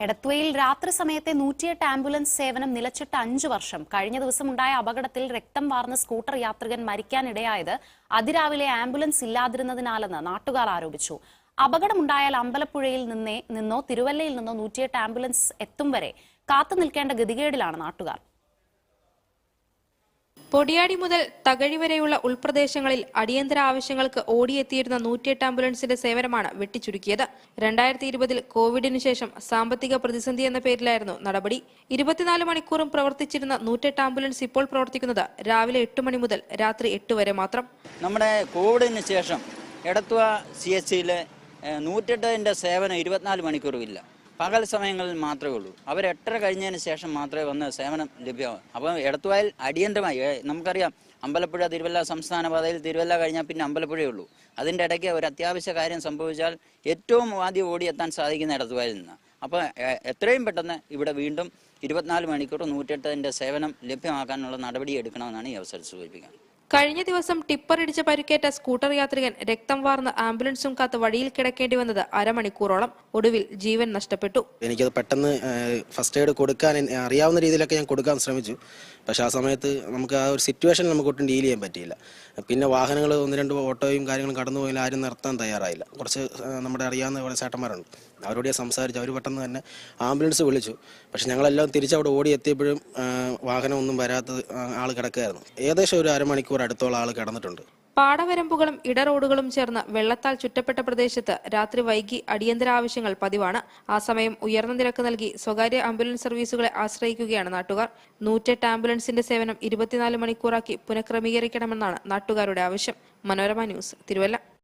എടത്വയിൽ രാത്രി സമയത്തെ 108 ആംബുലൻസ് സേവനം നിലച്ചിട്ട് 5 വർഷം. കഴിഞ്ഞ ദിവസമുണ്ടായ അപകടത്തിൽ രക്തം വാർന്ന സ്കൂട്ടർ യാത്രികൻ മരിക്കാനിടയായത് അതിരാവിലെ ആംബുലൻസ് ഇല്ലാതിരുന്നതിനാലെന്ന് നാട്ടുകാർ ആരോപിച്ചു. അപകടമുണ്ടായാൽ അമ്പലപ്പുഴയിൽ നിന്നോ തിരുവല്ലയിൽ നിന്നോ 108 ആംബുലൻസ് എത്തും വരെ കാത്തുനിൽക്കേണ്ട ഗതികേടിലാണ് നാട്ടുകാർ. പൊടിയാടി മുതൽ തകഴി വരെയുള്ള ഉൾപ്രദേശങ്ങളിൽ അടിയന്തര ആവശ്യങ്ങൾക്ക് ഓടിയെത്തിയിരുന്ന 108 ആംബുലൻസിന്റെ സേവനമാണ് വെട്ടിച്ചുരുക്കിയത്. 2020 കോവിഡിന് ശേഷം സാമ്പത്തിക പ്രതിസന്ധി എന്ന പേരിലായിരുന്നു നടപടി. 24 മണിക്കൂറും പ്രവർത്തിച്ചിരുന്ന 108 ആംബുലൻസ് ഇപ്പോൾ പ്രവർത്തിക്കുന്നത് രാവിലെ 8 മണി മുതൽ രാത്രി 8 വരെ മാത്രം. നമ്മുടെ കോവിഡിന് ശേഷം എടത്വ CHCയിലെ 108ന്റെ സേവനം 24 മണിക്കൂറും ഇല്ല. പകൽ സമയങ്ങളിൽ മാത്രമേ ഉള്ളൂ. അവർ 8:30 കഴിഞ്ഞതിന് ശേഷം മാത്രമേ വന്ന് സേവനം ലഭ്യമാകൂ. അപ്പം എടത്വയിൽ അടിയന്തരമായി നമുക്കറിയാം, അമ്പലപ്പുഴ തിരുവല്ല സംസ്ഥാന പാതയിൽ തിരുവല്ല കഴിഞ്ഞാൽ പിന്നെ അമ്പലപ്പുഴയേ ഉള്ളൂ. അതിൻ്റെ ഇടയ്ക്ക് ഒരു അത്യാവശ്യ കാര്യം സംഭവിച്ചാൽ ഏറ്റവും ആദ്യം ഓടിയെത്താൻ സാധിക്കുന്ന എടത്വയിൽ നിന്ന്. അപ്പോൾ എത്രയും പെട്ടെന്ന് ഇവിടെ വീണ്ടും 24 മണിക്കൂർ 108ന്റെ സേവനം ലഭ്യമാക്കാനുള്ള നടപടി എടുക്കണമെന്നാണ് ഈ അവസരത്തിൽ സൂചിപ്പിക്കുന്നത്. കഴിഞ്ഞ ദിവസം ടിപ്പർ ഇടിച്ച് പരിക്കേറ്റ സ്കൂട്ടർ യാത്രികൻ രക്തം വാർന്ന ആംബുലൻസും കാത്ത് വഴിയിൽ കിടക്കേണ്ടി വന്നത് അരമണിക്കൂറോളം. ഒടുവിൽ ജീവൻ നഷ്ടപ്പെട്ടു. എനിക്കത് പെട്ടെന്ന് ഫസ്റ്റ് എയ്ഡ് കൊടുക്കാൻ അറിയാവുന്ന രീതിയിലൊക്കെ ഞാൻ കൊടുക്കാൻ ശ്രമിച്ചു. പക്ഷെ ആ സമയത്ത് നമുക്ക് ആ ഒരു സിറ്റുവേഷനിൽ നമുക്ക് ഒട്ടും ഡീൽ ചെയ്യാൻ പറ്റിയില്ല. പിന്നെ വാഹനങ്ങൾ 1-2 ഓട്ടോയും കാര്യങ്ങളും കടന്നു പോയാൽ ആരും നിർത്താൻ തയ്യാറായില്ല. കുറച്ച് നമ്മുടെ അറിയാവുന്ന കുറേ ചേട്ടന്മാരുണ്ട്, അവരോട് സംസാരിച്ചു. അവർ പെട്ടെന്ന് തന്നെ ആംബുലൻസ് വിളിച്ചു. പക്ഷെ ഞങ്ങളെല്ലാം തിരിച്ചവിടെ ഓടി എത്തിയപ്പോഴും വാഹനം ഒന്നും വരാത്ത ആൾ കിടക്കുകയായിരുന്നു. ഏകദേശം ഒരു അരമണിക്കൂർ അടുത്തോളം ആൾ കിടന്നിട്ടുണ്ട്. പാടവരമ്പുകളും ഇടറോഡുകളും ചേർന്ന് വെള്ളത്താൽ ചുറ്റപ്പെട്ട പ്രദേശത്ത് രാത്രി വൈകി അടിയന്തര ആവശ്യങ്ങൾ പതിവാണ്. ആ സമയം ഉയർന്ന നിരക്ക് നൽകി സ്വകാര്യ ആംബുലൻസ് സർവീസുകളെ ആശ്രയിക്കുകയാണ് നാട്ടുകാർ. 108 ആംബുലൻസിന്റെ സേവനം 24 മണിക്കൂറാക്കി പുനഃക്രമീകരിക്കണമെന്നാണ് നാട്ടുകാരുടെ ആവശ്യം. മനോരമ ന്യൂസ്, തിരുവല്ല.